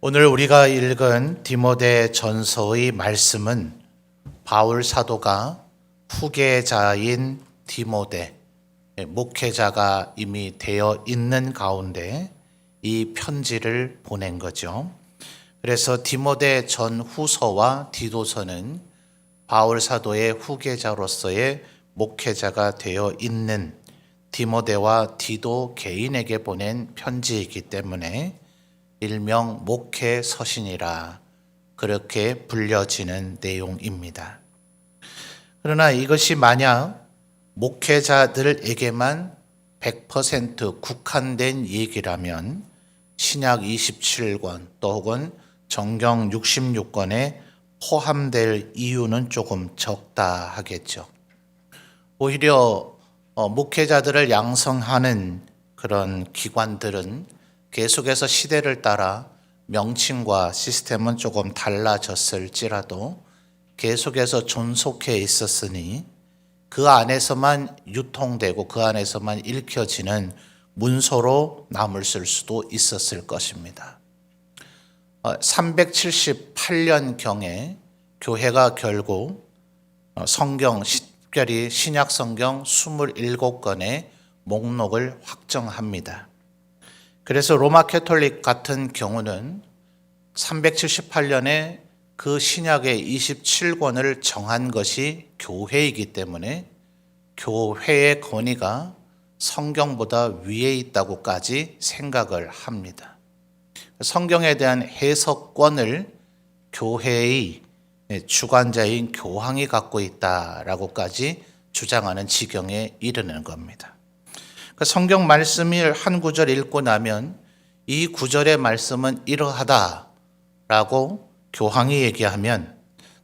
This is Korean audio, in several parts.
오늘 우리가 읽은 디모데 전서의 말씀은 바울 사도가 후계자인 디모데, 목회자가 이미 되어 있는 가운데 이 편지를 보낸 거죠. 그래서 디모데 전후서와 디도서는 바울 사도의 후계자로서의 목회자가 되어 있는 디모데와 디도 개인에게 보낸 편지이기 때문에 일명 목회 서신이라 그렇게 불려지는 내용입니다. 그러나 이것이 만약 목회자들에게만 100% 국한된 얘기라면 신약 27권 또 혹은 정경 66권에 포함될 이유는 조금 적다 하겠죠. 오히려 목회자들을 양성하는 그런 기관들은 계속해서 시대를 따라 명칭과 시스템은 조금 달라졌을지라도 계속해서 존속해 있었으니 그 안에서만 유통되고 그 안에서만 읽혀지는 문서로 남을 쓸 수도 있었을 것입니다. 378년경에 교회가 결국 성경, 특별히 신약 성경 27권의 목록을 확정합니다. 그래서 로마 캐톨릭 같은 경우는 378년에 그 신약의 27권을 정한 것이 교회이기 때문에 교회의 권위가 성경보다 위에 있다고까지 생각을 합니다. 성경에 대한 해석권을 교회의 주관자인 교황이 갖고 있다라고까지 주장하는 지경에 이르는 겁니다. 성경 말씀을 한 구절 읽고 나면 이 구절의 말씀은 이러하다라고 교황이 얘기하면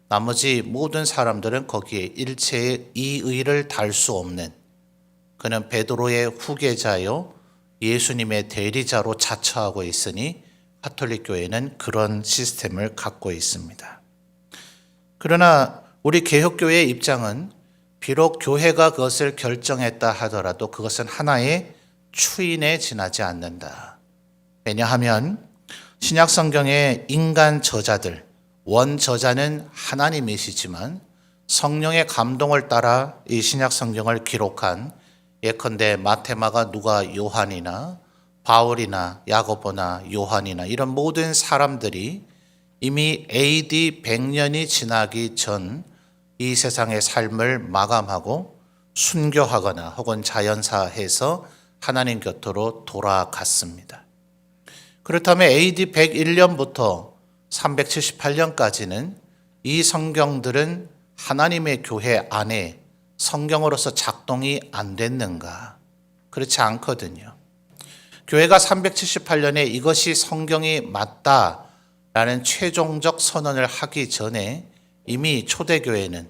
나머지 모든 사람들은 거기에 일체의 이의를 달 수 없는, 그는 베드로의 후계자요 예수님의 대리자로 자처하고 있으니 가톨릭 교회는 그런 시스템을 갖고 있습니다. 그러나 우리 개혁교회의 입장은 비록 교회가 그것을 결정했다 하더라도 그것은 하나의 추인에 지나지 않는다. 왜냐하면 신약 성경의 인간 저자들, 원 저자는 하나님이시지만 성령의 감동을 따라 이 신약 성경을 기록한 예컨대 마테마가 누가 요한이나 바울이나 야고보나 요한이나 이런 모든 사람들이 이미 AD 100년이 지나기 전 이 세상의 삶을 마감하고 순교하거나 혹은 자연사해서 하나님 곁으로 돌아갔습니다. 그렇다면 AD 101년부터 378년까지는 이 성경들은 하나님의 교회 안에 성경으로서 작동이 안 됐는가? 그렇지 않거든요. 교회가 378년에 이것이 성경이 맞다라는 최종적 선언을 하기 전에 이미 초대교회는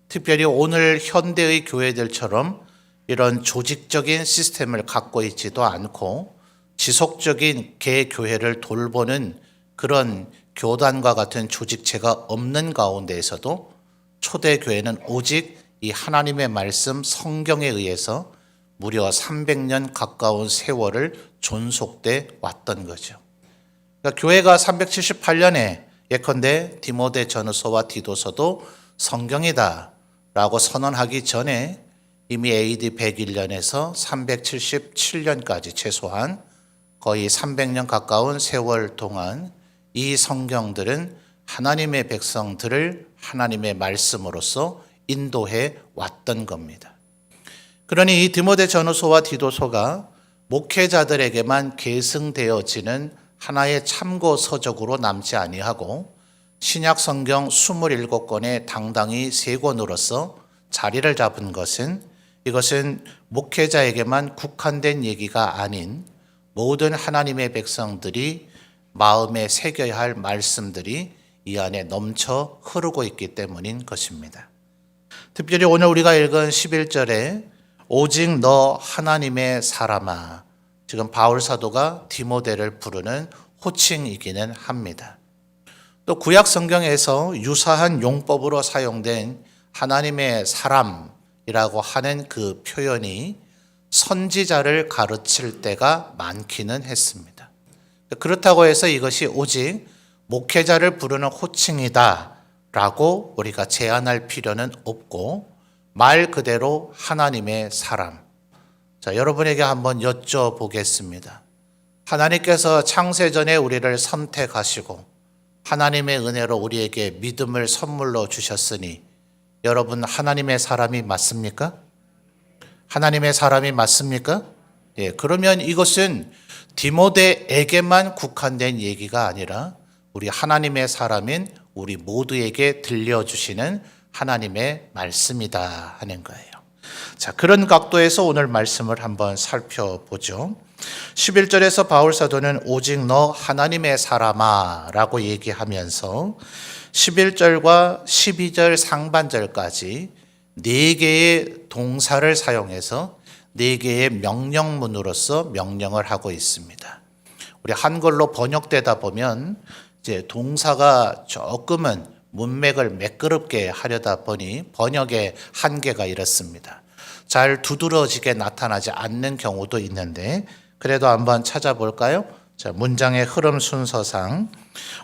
특별히 오늘 현대의 교회들처럼 이런 조직적인 시스템을 갖고 있지도 않고 지속적인 개교회를 돌보는 그런 교단과 같은 조직체가 없는 가운데에서도 초대교회는 오직 이 하나님의 말씀 성경에 의해서 무려 300년 가까운 세월을 존속돼 왔던 거죠. 그러니까 교회가 378년에 예컨대 디모데 전서와 디도서도 성경이다 라고 선언하기 전에 이미 AD 101년에서 377년까지 최소한 거의 300년 가까운 세월 동안 이 성경들은 하나님의 백성들을 하나님의 말씀으로서 인도해 왔던 겁니다. 그러니 이 디모데 전후서와 디도서가 목회자들에게만 계승되어지는 하나의 참고 서적으로 남지 아니하고 신약 성경 27권의 당당히 3권으로서 자리를 잡은 것은 이것은 목회자에게만 국한된 얘기가 아닌 모든 하나님의 백성들이 마음에 새겨야 할 말씀들이 이 안에 넘쳐 흐르고 있기 때문인 것입니다. 특별히 오늘 우리가 읽은 11절에 오직 너 하나님의 사람아, 지금 바울 사도가 디모데를 부르는 호칭이기는 합니다. 또 구약 성경에서 유사한 용법으로 사용된 하나님의 사람이라고 하는 그 표현이 선지자를 가르칠 때가 많기는 했습니다. 그렇다고 해서 이것이 오직 목회자를 부르는 호칭이다 라고 우리가 제한할 필요는 없고 말 그대로 하나님의 사람. 자, 여러분에게 한번 여쭤보겠습니다. 하나님께서 창세전에 우리를 선택하시고 하나님의 은혜로 우리에게 믿음을 선물로 주셨으니 여러분 하나님의 사람이 맞습니까? 하나님의 사람이 맞습니까? 예, 그러면 이것은 디모데에게만 국한된 얘기가 아니라 우리 하나님의 사람인 우리 모두에게 들려주시는 하나님의 말씀이다 하는 거예요. 자, 그런 각도에서 오늘 말씀을 한번 살펴보죠. 11절에서 바울 사도는 오직 너 하나님의 사람아 라고 얘기하면서 11절과 12절 상반절까지 4개의 동사를 사용해서 4개의 명령문으로서 명령을 하고 있습니다. 우리 한글로 번역되다 보면 이제 동사가 조금은 문맥을 매끄럽게 하려다 보니 번역의 한계가 이렇습니다. 잘 두드러지게 나타나지 않는 경우도 있는데 그래도 한번 찾아볼까요? 자, 문장의 흐름 순서상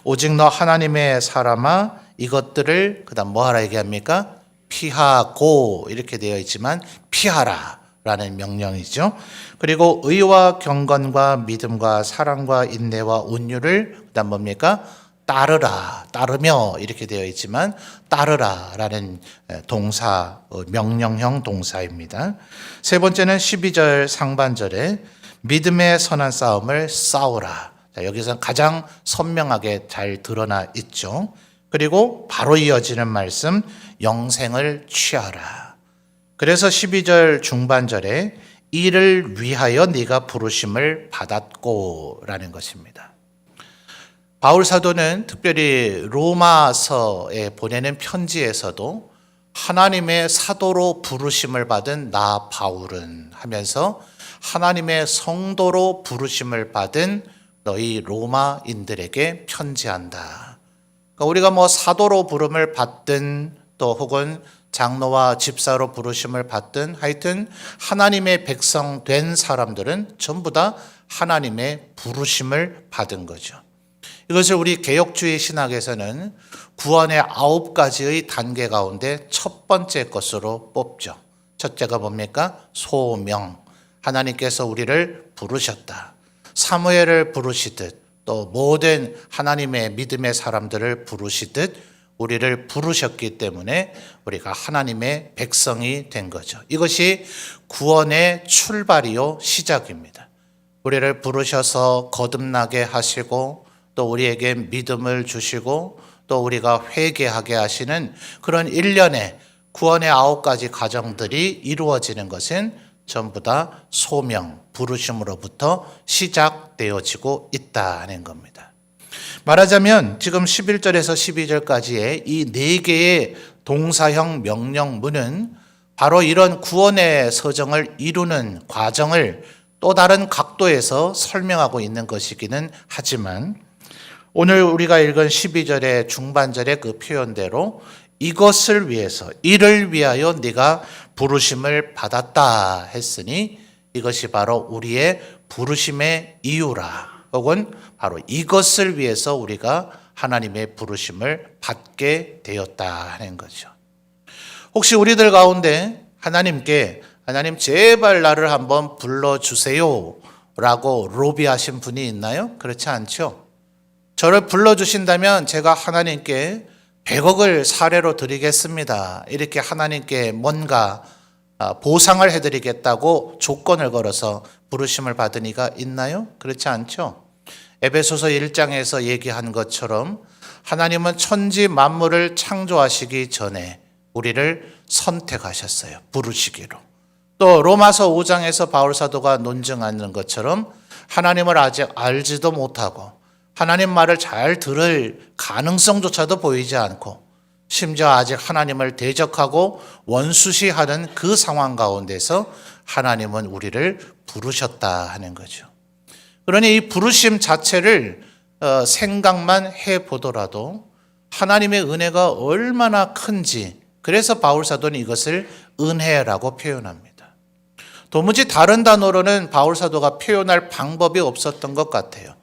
오직 너 하나님의 사람아 이것들을 그다음 뭐하라 얘기합니까? 피하고 이렇게 되어 있지만 피하라 라는 명령이죠. 그리고 의와 경건과 믿음과 사랑과 인내와 온유를 그다음 뭡니까? 따르라, 따르며 이렇게 되어 있지만 따르라 라는 동사, 명령형 동사입니다. 세 번째는 12절 상반절에 믿음의 선한 싸움을 싸우라. 자, 여기서 가장 선명하게 잘 드러나 있죠. 그리고 바로 이어지는 말씀 영생을 취하라. 그래서 12절 중반절에 이를 위하여 네가 부르심을 받았고 라는 것입니다. 바울 사도는 특별히 로마서에 보내는 편지에서도 하나님의 사도로 부르심을 받은 나 바울은 하면서 하나님의 성도로 부르심을 받은 너희 로마인들에게 편지한다. 그러니까 우리가 뭐 사도로 부름을 받든 또 혹은 장로와 집사로 부르심을 받든 하여튼 하나님의 백성 된 사람들은 전부 다 하나님의 부르심을 받은 거죠. 이것을 우리 개혁주의 신학에서는 구원의 9가지의 단계 가운데 첫 번째 것으로 뽑죠. 첫째가 뭡니까? 소명. 하나님께서 우리를 부르셨다. 사무엘을 부르시듯 또 모든 하나님의 믿음의 사람들을 부르시듯 우리를 부르셨기 때문에 우리가 하나님의 백성이 된 거죠. 이것이 구원의 출발이요 시작입니다. 우리를 부르셔서 거듭나게 하시고 또 우리에게 믿음을 주시고 또 우리가 회개하게 하시는 그런 일련의 구원의 9가지 과정들이 이루어지는 것은 전부 다 소명, 부르심으로부터 시작되어지고 있다는 겁니다. 말하자면 지금 11절에서 12절까지의 이 4개의 동사형 명령문은 바로 이런 구원의 서정을 이루는 과정을 또 다른 각도에서 설명하고 있는 것이기는 하지만 오늘 우리가 읽은 12절의 중반절의 그 표현대로 이것을 위해서 이를 위하여 네가 부르심을 받았다 했으니 이것이 바로 우리의 부르심의 이유라 혹은 바로 이것을 위해서 우리가 하나님의 부르심을 받게 되었다 하는 거죠. 혹시 우리들 가운데 하나님께 하나님 제발 나를 한번 불러주세요 라고 로비하신 분이 있나요? 그렇지 않죠. 저를 불러주신다면 제가 하나님께 100억을 사례로 드리겠습니다. 이렇게 하나님께 뭔가 보상을 해드리겠다고 조건을 걸어서 부르심을 받은 이가 있나요? 그렇지 않죠. 에베소서 1장에서 얘기한 것처럼 하나님은 천지 만물을 창조하시기 전에 우리를 선택하셨어요. 부르시기로. 또 로마서 5장에서 바울 사도가 논증하는 것처럼 하나님을 아직 알지도 못하고 하나님 말을 잘 들을 가능성조차도 보이지 않고 심지어 아직 하나님을 대적하고 원수시하는 그 상황 가운데서 하나님은 우리를 부르셨다 하는 거죠. 그러니 이 부르심 자체를 생각만 해보더라도 하나님의 은혜가 얼마나 큰지 그래서 바울 사도는 이것을 은혜라고 표현합니다. 도무지 다른 단어로는 바울 사도가 표현할 방법이 없었던 것 같아요.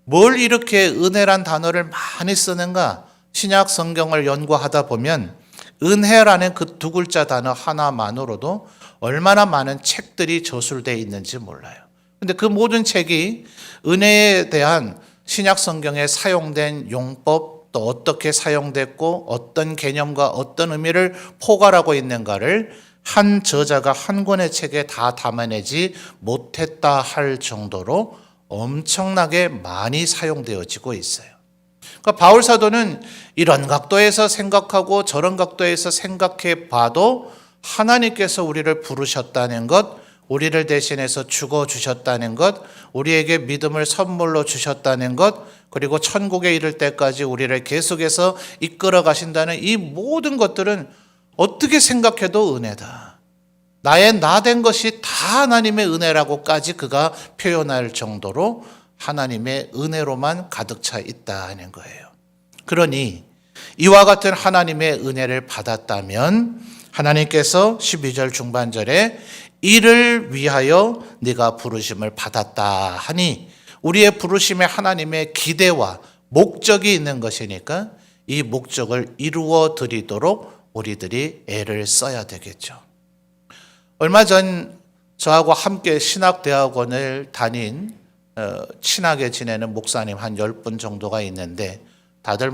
뭘 이렇게 은혜란 단어를 많이 쓰는가? 신약 성경을 연구하다 보면 은혜라는 그 두 글자 단어 하나만으로도 얼마나 많은 책들이 저술되어 있는지 몰라요. 근데 그 모든 책이 은혜에 대한 신약 성경에 사용된 용법, 또 어떻게 사용됐고 어떤 개념과 어떤 의미를 포괄하고 있는가를 한 저자가 한 권의 책에 다 담아내지 못했다 할 정도로 엄청나게 많이 사용되어지고 있어요. 그러니까 바울 사도는 이런 각도에서 생각하고 저런 각도에서 생각해 봐도 하나님께서 우리를 부르셨다는 것, 우리를 대신해서 죽어 주셨다는 것, 우리에게 믿음을 선물로 주셨다는 것, 그리고 천국에 이를 때까지 우리를 계속해서 이끌어 가신다는 이 모든 것들은 어떻게 생각해도 은혜다. 나의 나 된 것이 다 하나님의 은혜라고까지 그가 표현할 정도로 하나님의 은혜로만 가득 차 있다는 거예요. 그러니 이와 같은 하나님의 은혜를 받았다면 하나님께서 12절 중반절에 이를 위하여 네가 부르심을 받았다 하니 우리의 부르심에 하나님의 기대와 목적이 있는 것이니까 이 목적을 이루어 드리도록 우리들이 애를 써야 되겠죠. 얼마 전 저하고 함께 신학대학원을 다닌 친하게 지내는 목사님 한 10분 정도가 있는데 다들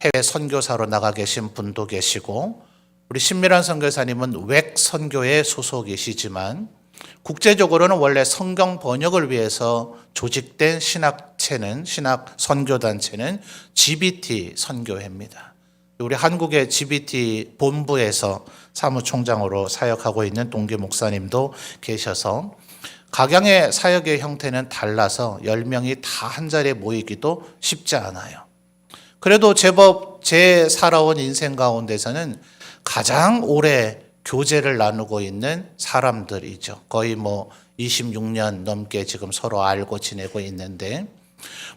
해외 선교사로 나가 계신 분도 계시고 우리 신미란 선교사님은 웩 선교에 소속이시지만 국제적으로는 원래 성경 번역을 위해서 조직된 신학체는 신학 선교단체는 GBT 선교회입니다. 우리 한국의 GBT 본부에서 사무총장으로 사역하고 있는 동기 목사님도 계셔서 각양의 사역의 형태는 달라서 10명이 다 한 자리에 모이기도 쉽지 않아요. 그래도 제법 제 살아온 인생 가운데서는 가장 오래 교제를 나누고 있는 사람들이죠. 거의 26년 넘게 지금 서로 알고 지내고 있는데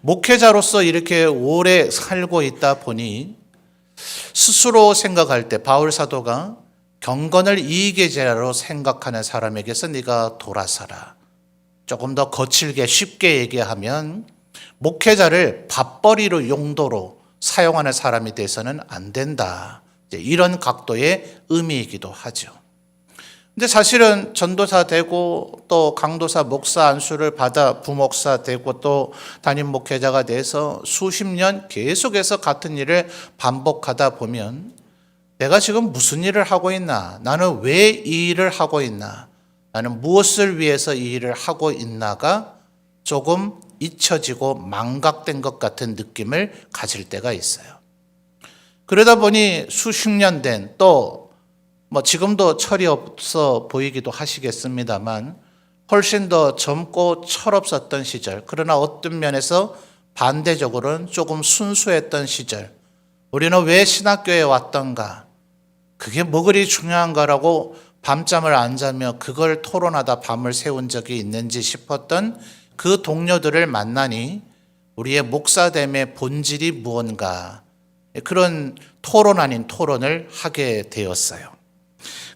목회자로서 이렇게 오래 살고 있다 보니 스스로 생각할 때 바울 사도가 경건을 이익의 재료로 생각하는 사람에게서 네가 돌아서라. 조금 더 거칠게 쉽게 얘기하면 목회자를 밥벌이로 용도로 사용하는 사람이 돼서는 안 된다. 이런 각도의 의미이기도 하죠. 근데 사실은 전도사 되고 또 강도사 목사 안수를 받아 부목사 되고 또 담임 목회자가 돼서 수십 년 계속해서 같은 일을 반복하다 보면 내가 지금 무슨 일을 하고 있나? 나는 왜 이 일을 하고 있나? 나는 무엇을 위해서 이 일을 하고 있나가 조금 잊혀지고 망각된 것 같은 느낌을 가질 때가 있어요. 그러다 보니 수십 년 된 또 지금도 철이 없어 보이기도 하시겠습니다만 훨씬 더 젊고 철없었던 시절, 그러나 어떤 면에서 반대적으로는 조금 순수했던 시절, 우리는 왜 신학교에 왔던가? 그게 뭐 그리 중요한가라고 밤잠을 안 자며 그걸 토론하다 밤을 새운 적이 있는지 싶었던 그 동료들을 만나니 우리의 목사됨의 본질이 무언가 그런 토론 아닌 토론을 하게 되었어요.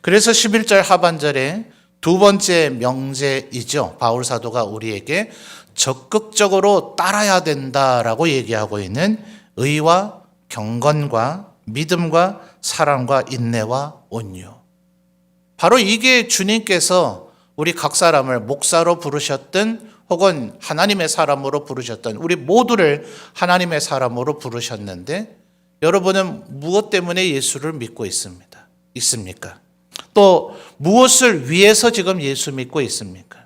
그래서 11절 하반절에 두 번째 명제이죠. 바울 사도가 우리에게 적극적으로 따라야 된다라고 얘기하고 있는 의와 경건과 믿음과 사랑과 인내와 온유. 바로 이게 주님께서 우리 각 사람을 목사로 부르셨든 혹은 하나님의 사람으로 부르셨던 우리 모두를 하나님의 사람으로 부르셨는데 여러분은 무엇 때문에 예수를 믿고 있습니까? 또 무엇을 위해서 지금 예수 믿고 있습니까?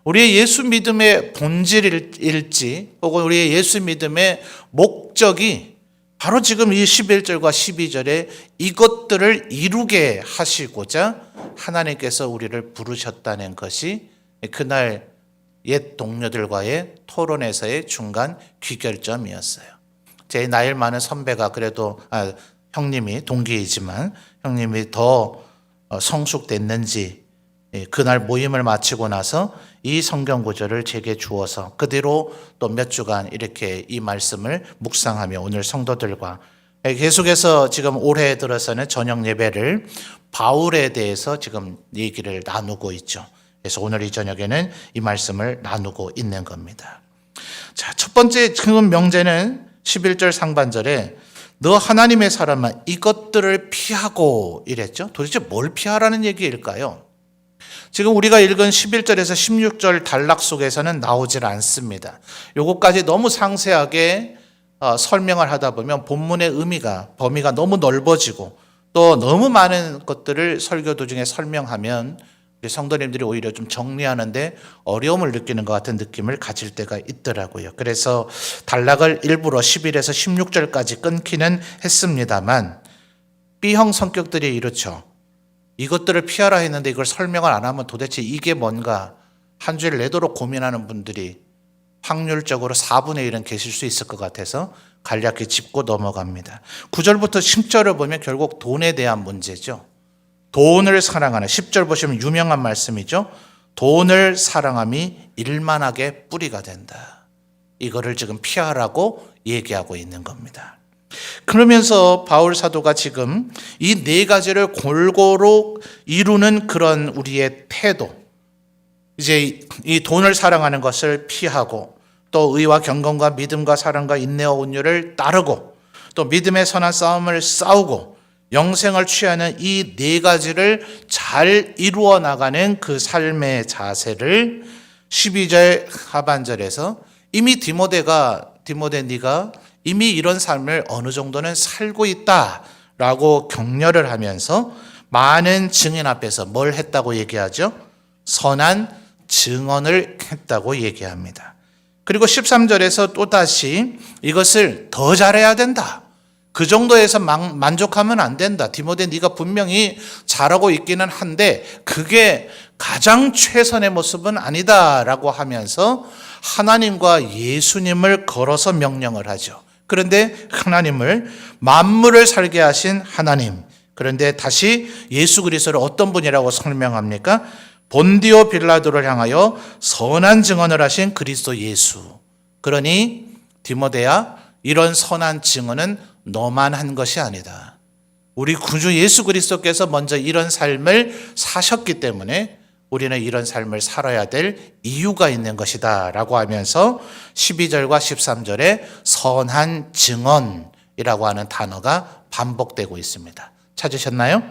우리의 예수 믿음의 본질일지 혹은 우리의 예수 믿음의 목적이 바로 지금 이 11절과 12절에 이것들을 이루게 하시고자 하나님께서 우리를 부르셨다는 것이 그날 옛 동료들과의 토론에서의 중간 귀결점이었어요. 제 나이 많은 선배가 그래도 형님이 동기이지만 형님이 더 성숙됐는지 그날 모임을 마치고 나서 이 성경 구절을 제게 주어서 그대로 또 몇 주간 이렇게 이 말씀을 묵상하며 오늘 성도들과 계속해서 지금 올해 들어서는 저녁 예배를 바울에 대해서 지금 얘기를 나누고 있죠. 그래서 오늘 이 저녁에는 이 말씀을 나누고 있는 겁니다. 자, 첫 번째 지금 명제는 11절 상반절에 너 하나님의 사람아 이것들을 피하고 이랬죠. 도대체 뭘 피하라는 얘기일까요? 지금 우리가 읽은 11절에서 16절 단락 속에서는 나오질 않습니다. 요것까지 너무 상세하게 설명을 하다 보면 본문의 범위가 너무 넓어지고 또 너무 많은 것들을 설교 도중에 설명하면 우리 성도님들이 오히려 좀 정리하는데 어려움을 느끼는 것 같은 느낌을 가질 때가 있더라고요. 그래서 단락을 일부러 11에서 16절까지 끊기는 했습니다만 B형 성격들이 이렇죠. 이것들을 피하라 했는데 이걸 설명을 안 하면 도대체 이게 뭔가 한 주일 내도록 고민하는 분들이 확률적으로 4분의 1은 계실 수 있을 것 같아서 간략히 짚고 넘어갑니다. 9절부터 10절을 보면 결국 돈에 대한 문제죠. 돈을 사랑하는 10절 보시면 유명한 말씀이죠. 돈을 사랑함이 일만하게 뿌리가 된다. 이거를 지금 피하라고 얘기하고 있는 겁니다. 그러면서 바울 사도가 지금 이 네 가지를 골고루 이루는 그런 우리의 태도, 이제 이 돈을 사랑하는 것을 피하고 또 의와 경건과 믿음과 사랑과 인내와 온유를 따르고 또 믿음의 선한 싸움을 싸우고 영생을 취하는 이 네 가지를 잘 이루어 나가는 그 삶의 자세를 12절 하반절에서 이미 디모데 네가 이미 이런 삶을 어느 정도는 살고 있다라고 격려를 하면서 많은 증인 앞에서 뭘 했다고 얘기하죠? 선한 증언을 했다고 얘기합니다. 그리고 13절에서 또다시 이것을 더 잘해야 된다. 그 정도에서 만족하면 안 된다. 디모데 네가 분명히 잘하고 있기는 한데 그게 가장 최선의 모습은 아니다라고 하면서 하나님과 예수님을 걸어서 명령을 하죠. 그런데 하나님을 만물을 살게 하신 하나님, 그런데 다시 예수 그리스도를 어떤 분이라고 설명합니까? 본디오 빌라도를 향하여 선한 증언을 하신 그리스도 예수. 그러니 디모데야, 이런 선한 증언은 너만 한 것이 아니다. 우리 구주 예수 그리스도께서 먼저 이런 삶을 사셨기 때문에 우리는 이런 삶을 살아야 될 이유가 있는 것이다 라고 하면서 12절과 13절에 선한 증언이라고 하는 단어가 반복되고 있습니다. 찾으셨나요?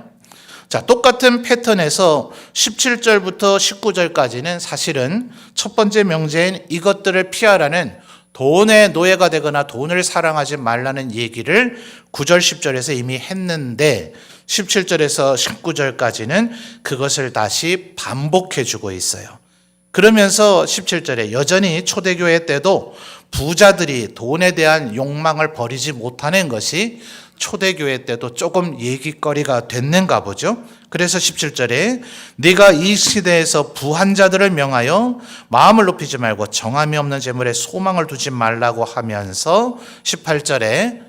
자, 똑같은 패턴에서 17절부터 19절까지는 사실은 첫 번째 명제인 이것들을 피하라는 돈의 노예가 되거나 돈을 사랑하지 말라는 얘기를 9절 10절에서 이미 했는데 17절에서 19절까지는 그것을 다시 반복해 주고 있어요. 그러면서 17절에 여전히 초대교회 때도 부자들이 돈에 대한 욕망을 버리지 못하는 것이 초대교회 때도 조금 얘기거리가 됐는가 보죠. 그래서 17절에 네가 이 시대에서 부한 자들을 명하여 마음을 높이지 말고 정함이 없는 재물에 소망을 두지 말라고 하면서 18절에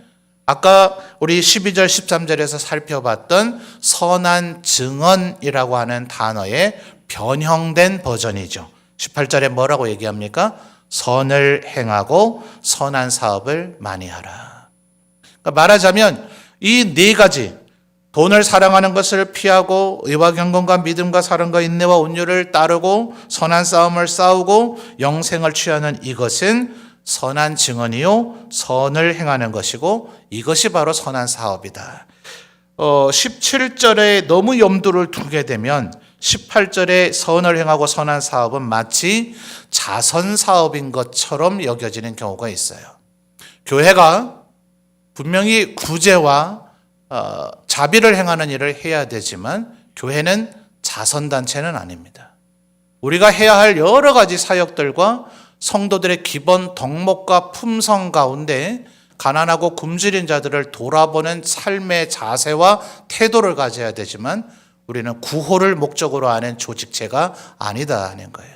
아까 우리 12절 13절에서 살펴봤던 선한 증언이라고 하는 단어의 변형된 버전이죠. 18절에 뭐라고 얘기합니까? 선을 행하고 선한 사업을 많이 하라. 그러니까 말하자면 이 네 가지, 돈을 사랑하는 것을 피하고 의와 경건과 믿음과 사랑과 인내와 온유를 따르고 선한 싸움을 싸우고 영생을 취하는 이것은 선한 증언이요 선을 행하는 것이고 이것이 바로 선한 사업이다. 17절에 너무 염두를 두게 되면 18절에 선을 행하고 선한 사업은 마치 자선 사업인 것처럼 여겨지는 경우가 있어요. 교회가 분명히 구제와 자비를 행하는 일을 해야 되지만 교회는 자선단체는 아닙니다. 우리가 해야 할 여러 가지 사역들과 성도들의 기본 덕목과 품성 가운데 가난하고 굶주린 자들을 돌아보는 삶의 자세와 태도를 가져야 되지만 우리는 구호를 목적으로 하는 조직체가 아니다 하는 거예요.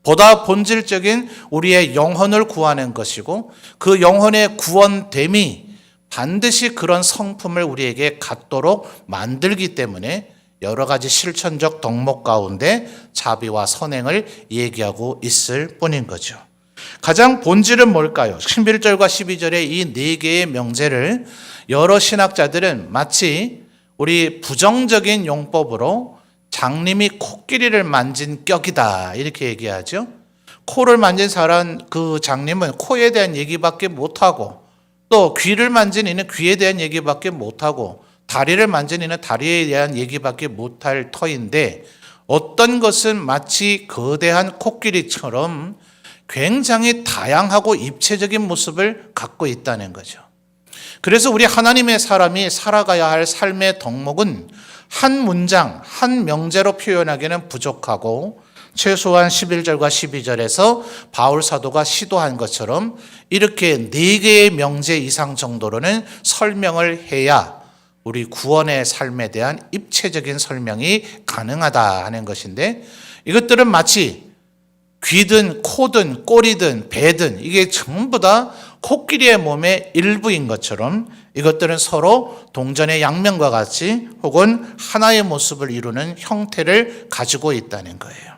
보다 본질적인 우리의 영혼을 구하는 것이고 그 영혼의 구원됨이 반드시 그런 성품을 우리에게 갖도록 만들기 때문에 여러 가지 실천적 덕목 가운데 자비와 선행을 얘기하고 있을 뿐인 거죠. 가장 본질은 뭘까요? 11절과 12절의 이 네 개의 명제를 여러 신학자들은 마치 우리 부정적인 용법으로 장님이 코끼리를 만진 격이다 이렇게 얘기하죠. 코를 만진 사람 그 장님은 코에 대한 얘기밖에 못하고, 또 귀를 만진 이는 귀에 대한 얘기밖에 못하고, 다리를 만진 이는 다리에 대한 얘기밖에 못할 터인데, 어떤 것은 마치 거대한 코끼리처럼 굉장히 다양하고 입체적인 모습을 갖고 있다는 거죠. 그래서 우리 하나님의 사람이 살아가야 할 삶의 덕목은 한 문장, 한 명제로 표현하기는 부족하고, 최소한 11절과 12절에서 바울 사도가 시도한 것처럼 이렇게 4개의 명제 이상 정도로는 설명을 해야 우리 구원의 삶에 대한 입체적인 설명이 가능하다 하는 것인데, 이것들은 마치 귀든 코든 꼬리든 배든 이게 전부 다 코끼리의 몸의 일부인 것처럼 이것들은 서로 동전의 양면과 같이 혹은 하나의 모습을 이루는 형태를 가지고 있다는 거예요.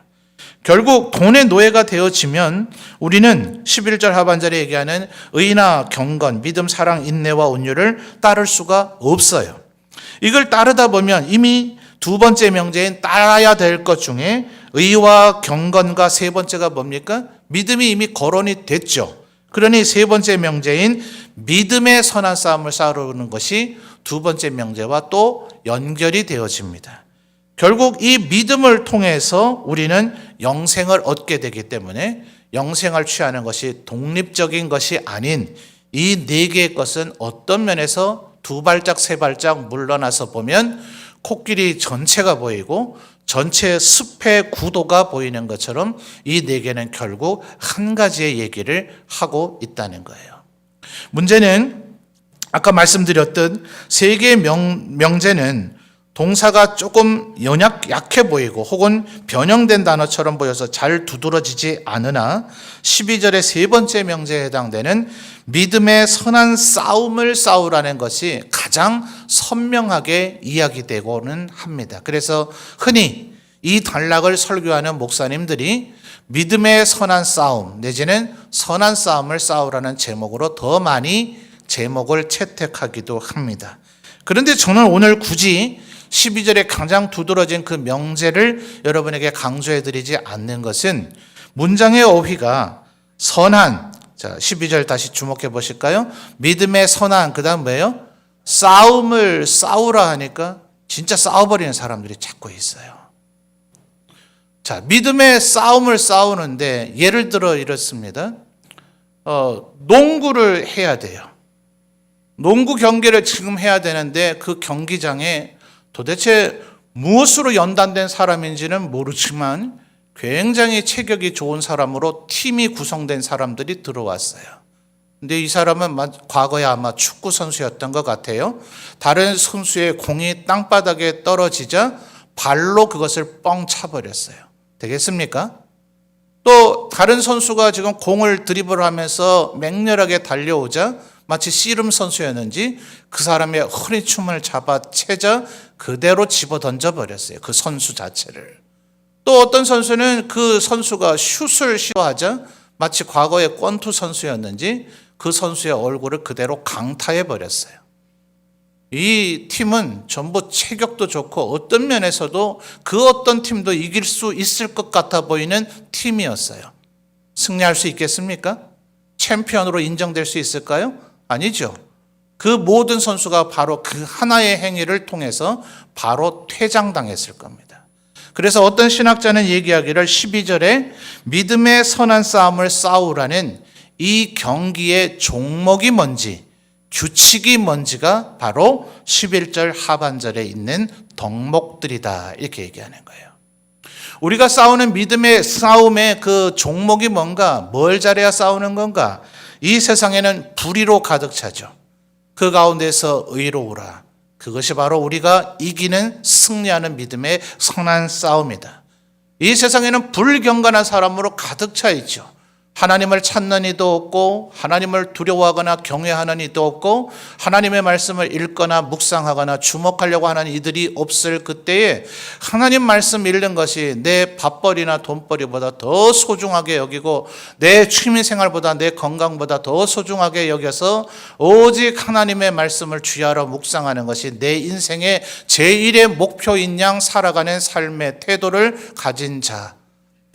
결국 돈의 노예가 되어지면 우리는 11절 하반절에 얘기하는 의나 경건, 믿음, 사랑, 인내와 온유를 따를 수가 없어요. 이걸 따르다 보면 이미 두 번째 명제인 따라야 될 것 중에 의와 경건과 세 번째가 뭡니까? 믿음이 이미 거론이 됐죠. 그러니 세 번째 명제인 믿음의 선한 싸움을 싸우는 것이 두 번째 명제와 또 연결이 되어집니다. 결국 이 믿음을 통해서 우리는 영생을 얻게 되기 때문에 영생을 취하는 것이 독립적인 것이 아닌 이 4개의 것은 어떤 면에서 두 발짝 세 발짝 물러나서 보면 코끼리 전체가 보이고 전체 숲의 구도가 보이는 것처럼 이 4개는 결국 한 가지의 얘기를 하고 있다는 거예요. 문제는 아까 말씀드렸던 3개의 명제는 동사가 조금 약해 보이고 혹은 변형된 단어처럼 보여서 잘 두드러지지 않으나 12절의 세 번째 명제에 해당되는 믿음의 선한 싸움을 싸우라는 것이 가장 선명하게 이야기되고는 합니다. 그래서 흔히 이 단락을 설교하는 목사님들이 믿음의 선한 싸움 내지는 선한 싸움을 싸우라는 제목으로 더 많이 제목을 채택하기도 합니다. 그런데 저는 오늘 굳이 12절에 가장 두드러진 그 명제를 여러분에게 강조해드리지 않는 것은 문장의 어휘가 선한, 자 12절 다시 주목해 보실까요? 믿음의 선한, 그 다음 뭐예요? 싸움을 싸우라 하니까 진짜 싸워버리는 사람들이 자꾸 있어요. 자, 믿음의 싸움을 싸우는데 예를 들어 이렇습니다. 농구를 해야 돼요. 농구 경기를 지금 해야 되는데 그 경기장에 도대체 무엇으로 연단된 사람인지는 모르지만 굉장히 체격이 좋은 사람으로 팀이 구성된 사람들이 들어왔어요. 근데 이 사람은 과거에 아마 축구 선수였던 것 같아요. 다른 선수의 공이 땅바닥에 떨어지자 발로 그것을 뻥 차버렸어요. 되겠습니까? 또 다른 선수가 지금 공을 드리블하면서 맹렬하게 달려오자 마치 씨름 선수였는지 그 사람의 허리춤을 잡아 채자 그대로 집어 던져버렸어요. 그 선수 자체를. 또 어떤 선수는 그 선수가 슛을 시도하자 마치 과거의 권투 선수였는지 그 선수의 얼굴을 그대로 강타해버렸어요. 이 팀은 전부 체격도 좋고 어떤 면에서도 그 어떤 팀도 이길 수 있을 것 같아 보이는 팀이었어요. 승리할 수 있겠습니까? 챔피언으로 인정될 수 있을까요? 아니죠. 그 모든 선수가 바로 그 하나의 행위를 통해서 바로 퇴장당했을 겁니다. 그래서 어떤 신학자는 얘기하기를 12절에 믿음의 선한 싸움을 싸우라는 이 경기의 종목이 뭔지, 규칙이 뭔지가 바로 11절 하반절에 있는 덕목들이다 이렇게 얘기하는 거예요. 우리가 싸우는 믿음의 싸움의 그 종목이 뭔가, 뭘 잘해야 싸우는 건가? 이 세상에는 불의로 가득 차죠. 그 가운데서 의로우라. 그것이 바로 우리가 이기는 승리하는 믿음의 선한 싸움이다. 이 세상에는 불경건한 사람으로 가득 차 있죠. 하나님을 찾는 이도 없고 하나님을 두려워하거나 경외하는 이도 없고 하나님의 말씀을 읽거나 묵상하거나 주목하려고 하는 이들이 없을 그때에 하나님 말씀 읽는 것이 내 밥벌이나 돈벌이보다 더 소중하게 여기고 내 취미생활보다 내 건강보다 더 소중하게 여겨서 오직 하나님의 말씀을 주야로 묵상하는 것이 내 인생의 제1의 목표인 양 살아가는 삶의 태도를 가진 자,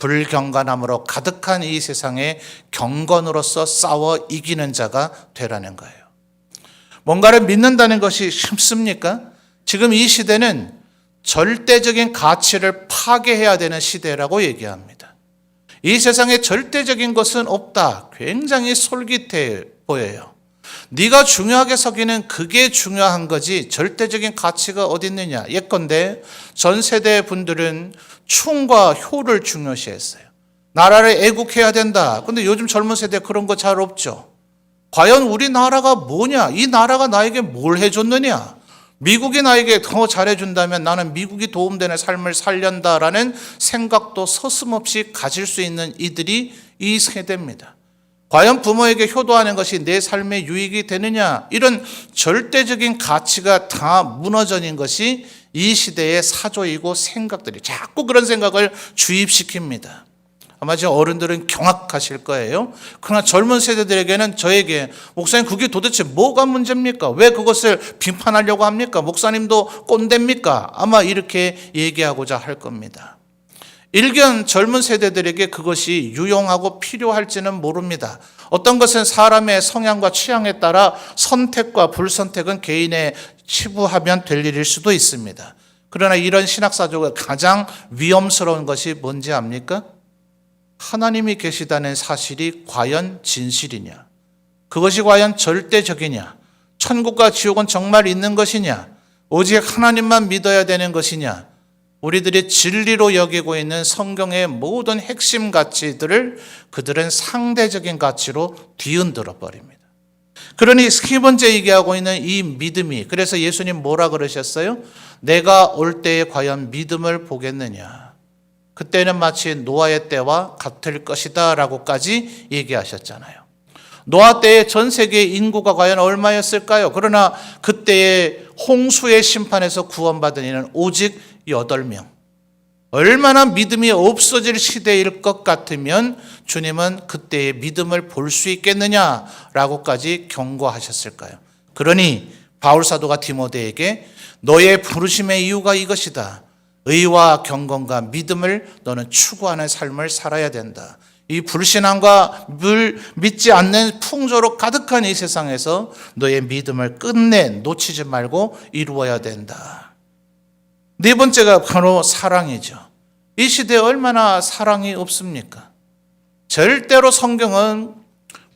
불경건함으로 가득한 이 세상에 경건으로서 싸워 이기는 자가 되라는 거예요. 뭔가를 믿는다는 것이 쉽습니까? 지금 이 시대는 절대적인 가치를 파괴해야 되는 시대라고 얘기합니다. 이 세상에 절대적인 것은 없다. 굉장히 솔깃해 보여요. 네가 중요하게 서기는 그게 중요한 거지 절대적인 가치가 어디 있느냐. 예컨대 전 세대 분들은 충과 효를 중요시했어요. 나라를 애국해야 된다. 근데 요즘 젊은 세대 그런 거 잘 없죠. 과연 우리나라가 뭐냐? 이 나라가 나에게 뭘 해줬느냐? 미국이 나에게 더 잘해준다면 나는 미국이 도움되는 삶을 살련다라는 생각도 서슴없이 가질 수 있는 이들이 이 세대입니다. 과연 부모에게 효도하는 것이 내 삶에 유익이 되느냐? 이런 절대적인 가치가 다 무너져 있는 것이 이 시대의 사조이고 생각들이 자꾸 그런 생각을 주입시킵니다. 아마 지금 어른들은 경악하실 거예요. 그러나 젊은 세대들에게는 저에게 목사님 그게 도대체 뭐가 문제입니까? 왜 그것을 비판하려고 합니까? 목사님도 꼰대입니까? 아마 이렇게 얘기하고자 할 겁니다. 일견 젊은 세대들에게 그것이 유용하고 필요할지는 모릅니다. 어떤 것은 사람의 성향과 취향에 따라 선택과 불선택은 개인의 치부하면 될 일일 수도 있습니다. 그러나 이런 신학사조가 가장 위험스러운 것이 뭔지 압니까? 하나님이 계시다는 사실이 과연 진실이냐? 그것이 과연 절대적이냐? 천국과 지옥은 정말 있는 것이냐? 오직 하나님만 믿어야 되는 것이냐? 우리들이 진리로 여기고 있는 성경의 모든 핵심 가치들을 그들은 상대적인 가치로 뒤흔들어 버립니다. 그러니 세 번째 얘기하고 있는 이 믿음이, 그래서 예수님 뭐라 그러셨어요? 내가 올 때에 과연 믿음을 보겠느냐? 그때는 마치 노아의 때와 같을 것이다 라고까지 얘기하셨잖아요. 노아 때의 전 세계 인구가 과연 얼마였을까요? 그러나 그때의 홍수의 심판에서 구원받은 이는 오직 8명. 얼마나 믿음이 없어질 시대일 것 같으면 주님은 그때의 믿음을 볼 수 있겠느냐라고까지 경고하셨을까요? 그러니 바울 사도가 디모데에게 너의 부르심의 이유가 이것이다. 의와 경건과 믿음을 너는 추구하는 삶을 살아야 된다. 이 불신앙과 믿지 않는 풍조로 가득한 이 세상에서 너의 믿음을 끝내 놓치지 말고 이루어야 된다. 네 번째가 바로 사랑이죠. 이 시대에 얼마나 사랑이 없습니까? 절대로 성경은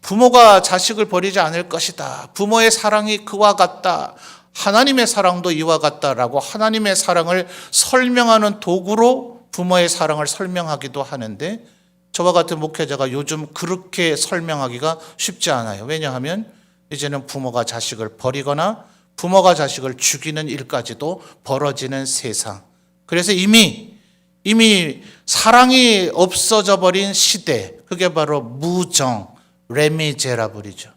부모가 자식을 버리지 않을 것이다. 부모의 사랑이 그와 같다. 하나님의 사랑도 이와 같다라고 하나님의 사랑을 설명하는 도구로 부모의 사랑을 설명하기도 하는데 저와 같은 목회자가 요즘 그렇게 설명하기가 쉽지 않아요. 왜냐하면 이제는 부모가 자식을 버리거나 부모가 자식을 죽이는 일까지도 벌어지는 세상. 그래서 이미 사랑이 없어져 버린 시대, 그게 바로 무정, 레미제라블이죠.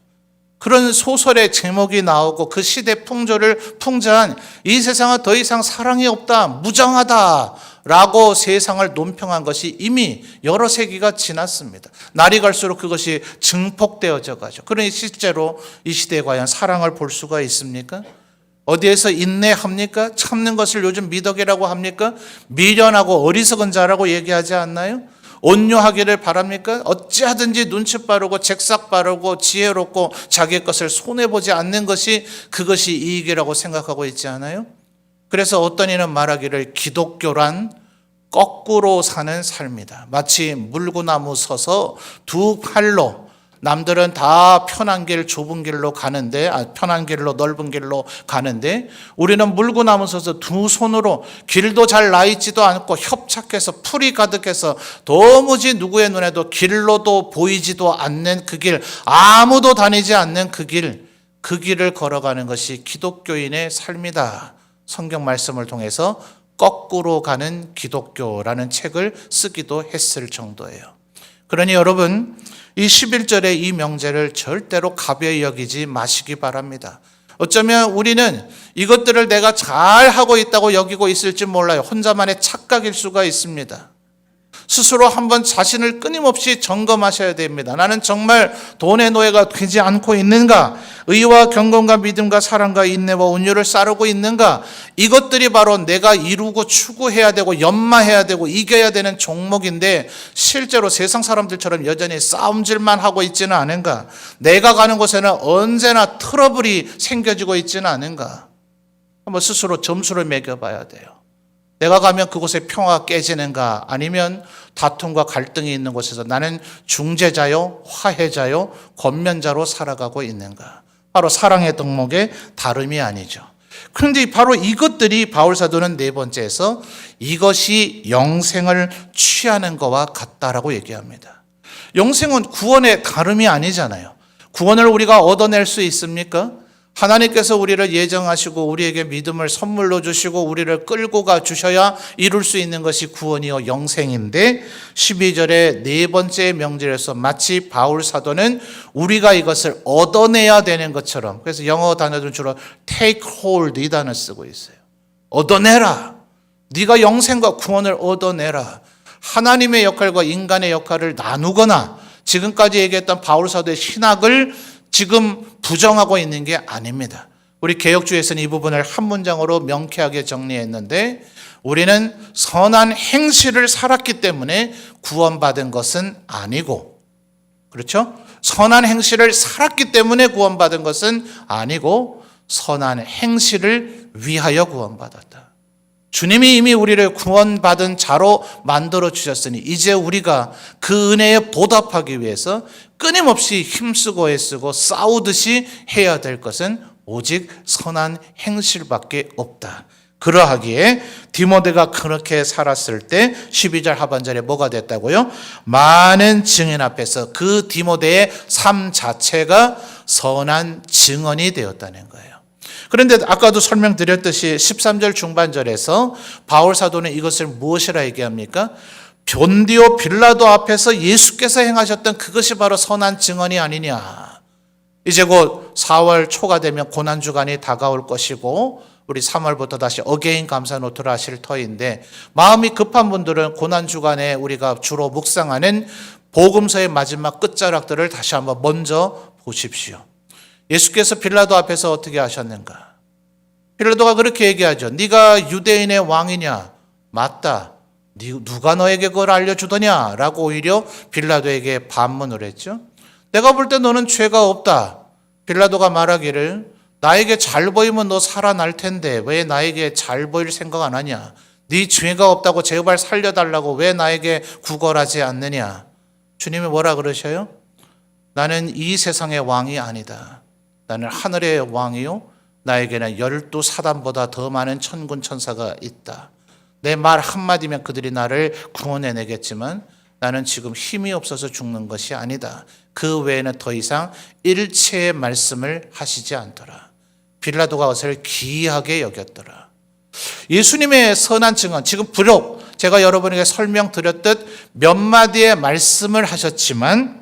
그런 소설의 제목이 나오고 그 시대 풍조를 풍자한 이 세상은 더 이상 사랑이 없다, 무정하다 라고 세상을 논평한 것이 이미 여러 세기가 지났습니다. 날이 갈수록 그것이 증폭되어져 가죠. 그러니 실제로 이 시대에 과연 사랑을 볼 수가 있습니까? 어디에서 인내합니까? 참는 것을 요즘 미덕이라고 합니까? 미련하고 어리석은 자라고 얘기하지 않나요? 온유하기를 바랍니까? 어찌하든지 눈치 빠르고 잭삭 빠르고 지혜롭고 자기의 것을 손해보지 않는 것이 그것이 이익이라고 생각하고 있지 않아요? 그래서 어떤 이는 말하기를 기독교란 거꾸로 사는 삶이다. 마치 물구나무 서서 두 팔로, 남들은 다 편한 길 좁은 길로 가는데, 편한 길로 넓은 길로 가는데 우리는 물구나무 서서 두 손으로 길도 잘 나 있지도 않고 협착해서 풀이 가득해서 도무지 누구의 눈에도 길로도 보이지도 않는 그 길, 아무도 다니지 않는 그 길을 걸어가는 것이 기독교인의 삶이다. 성경 말씀을 통해서 거꾸로 가는 기독교라는 책을 쓰기도 했을 정도예요. 그러니 여러분, 이 11절의 이 명제를 절대로 가벼이 여기지 마시기 바랍니다. 어쩌면 우리는 이것들을 내가 잘하고 있다고 여기고 있을지 몰라요. 혼자만의 착각일 수가 있습니다. 스스로 한번 자신을 끊임없이 점검하셔야 됩니다. 나는 정말 돈의 노예가 되지 않고 있는가? 의와 경건과 믿음과 사랑과 인내와 온유를 따르고 있는가? 이것들이 바로 내가 이루고 추구해야 되고 연마해야 되고 이겨야 되는 종목인데 실제로 세상 사람들처럼 여전히 싸움질만 하고 있지는 않은가? 내가 가는 곳에는 언제나 트러블이 생겨지고 있지는 않은가? 한번 스스로 점수를 매겨봐야 돼요. 내가 가면 그곳에 평화가 깨지는가? 아니면 다툼과 갈등이 있는 곳에서 나는 중재자요, 화해자요, 권면자로 살아가고 있는가? 바로 사랑의 덕목의 다름이 아니죠. 그런데 바로 이것들이 바울사도는 네 번째에서 이것이 영생을 취하는 것과 같다라고 얘기합니다. 영생은 구원의 다름이 아니잖아요. 구원을 우리가 얻어낼 수 있습니까? 하나님께서 우리를 예정하시고 우리에게 믿음을 선물로 주시고 우리를 끌고 가 주셔야 이룰 수 있는 것이 구원이요 영생인데 12절의 네 번째 명절에서 마치 바울 사도는 우리가 이것을 얻어내야 되는 것처럼, 그래서 영어 단어들은 주로 take hold 이 단어 쓰고 있어요. 얻어내라. 네가 영생과 구원을 얻어내라. 하나님의 역할과 인간의 역할을 나누거나 지금까지 얘기했던 바울 사도의 신학을 지금 부정하고 있는 게 아닙니다. 우리 개혁주의에서는 이 부분을 한 문장으로 명쾌하게 정리했는데 우리는 선한 행실을 살았기 때문에 구원받은 것은 아니고, 그렇죠? 선한 행실을 살았기 때문에 구원받은 것은 아니고 선한 행실을 위하여 구원받았다. 주님이 이미 우리를 구원받은 자로 만들어 주셨으니 이제 우리가 그 은혜에 보답하기 위해서 끊임없이 힘쓰고 애쓰고 싸우듯이 해야 될 것은 오직 선한 행실밖에 없다. 그러하기에 디모데가 그렇게 살았을 때 12절 하반절에 뭐가 됐다고요? 많은 증인 앞에서 그 디모데의 삶 자체가 선한 증언이 되었다는 거예요. 그런데 아까도 설명드렸듯이 13절 중반절에서 바울 사도는 이것을 무엇이라 얘기합니까? 본디오 빌라도 앞에서 예수께서 행하셨던 그것이 바로 선한 증언이 아니냐. 이제 곧 4월 초가 되면 고난주간이 다가올 것이고 우리 3월부터 다시 어게인 감사 노트를 하실 터인데 마음이 급한 분들은 고난주간에 우리가 주로 묵상하는 복음서의 마지막 끝자락들을 다시 한번 먼저 보십시오. 예수께서 빌라도 앞에서 어떻게 하셨는가? 빌라도가 그렇게 얘기하죠. 네가 유대인의 왕이냐? 맞다. 누가 너에게 그걸 알려주더냐? 라고 오히려 빌라도에게 반문을 했죠. 내가 볼 때 너는 죄가 없다. 빌라도가 말하기를 나에게 잘 보이면 너 살아날 텐데 왜 나에게 잘 보일 생각 안 하냐? 네 죄가 없다고 제발 살려달라고 왜 나에게 구걸하지 않느냐? 주님이 뭐라 그러셔요? 나는 이 세상의 왕이 아니다. 나는 하늘의 왕이요 나에게는 12사단보다 더 많은 천군 천사가 있다. 내 말 한마디면 그들이 나를 구원해내겠지만 나는 지금 힘이 없어서 죽는 것이 아니다. 그 외에는 더 이상 일체의 말씀을 하시지 않더라. 빌라도가 그것을 기이하게 여겼더라. 예수님의 선한 증언, 지금 비록 제가 여러분에게 설명드렸듯 몇 마디의 말씀을 하셨지만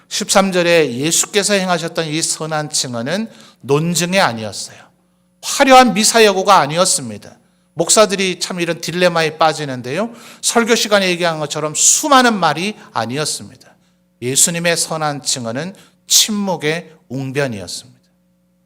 13절에 예수께서 행하셨던 이 선한 증언은 논증이 아니었어요. 화려한 미사여구가 아니었습니다. 목사들이 참 이런 딜레마에 빠지는데요. 설교 시간에 얘기한 것처럼 수많은 말이 아니었습니다. 예수님의 선한 증언은 침묵의 웅변이었습니다.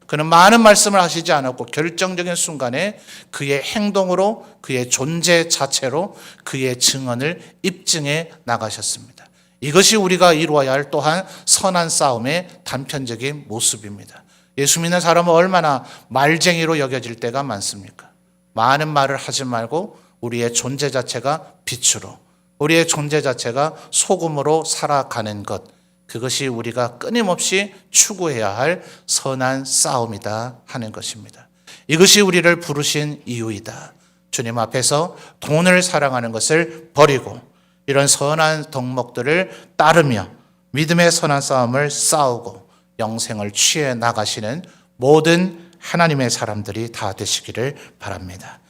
그는 많은 말씀을 하시지 않았고 결정적인 순간에 그의 행동으로 그의 존재 자체로 그의 증언을 입증해 나가셨습니다. 이것이 우리가 이루어야 할 또한 선한 싸움의 단편적인 모습입니다. 예수 믿는 사람은 얼마나 말쟁이로 여겨질 때가 많습니까? 많은 말을 하지 말고 우리의 존재 자체가 빛으로, 우리의 존재 자체가 소금으로 살아가는 것, 그것이 우리가 끊임없이 추구해야 할 선한 싸움이다 하는 것입니다. 이것이 우리를 부르신 이유이다. 주님 앞에서 돈을 사랑하는 것을 버리고 이런 선한 덕목들을 따르며 믿음의 선한 싸움을 싸우고 영생을 취해 나가시는 모든 하나님의 사람들이 다 되시기를 바랍니다.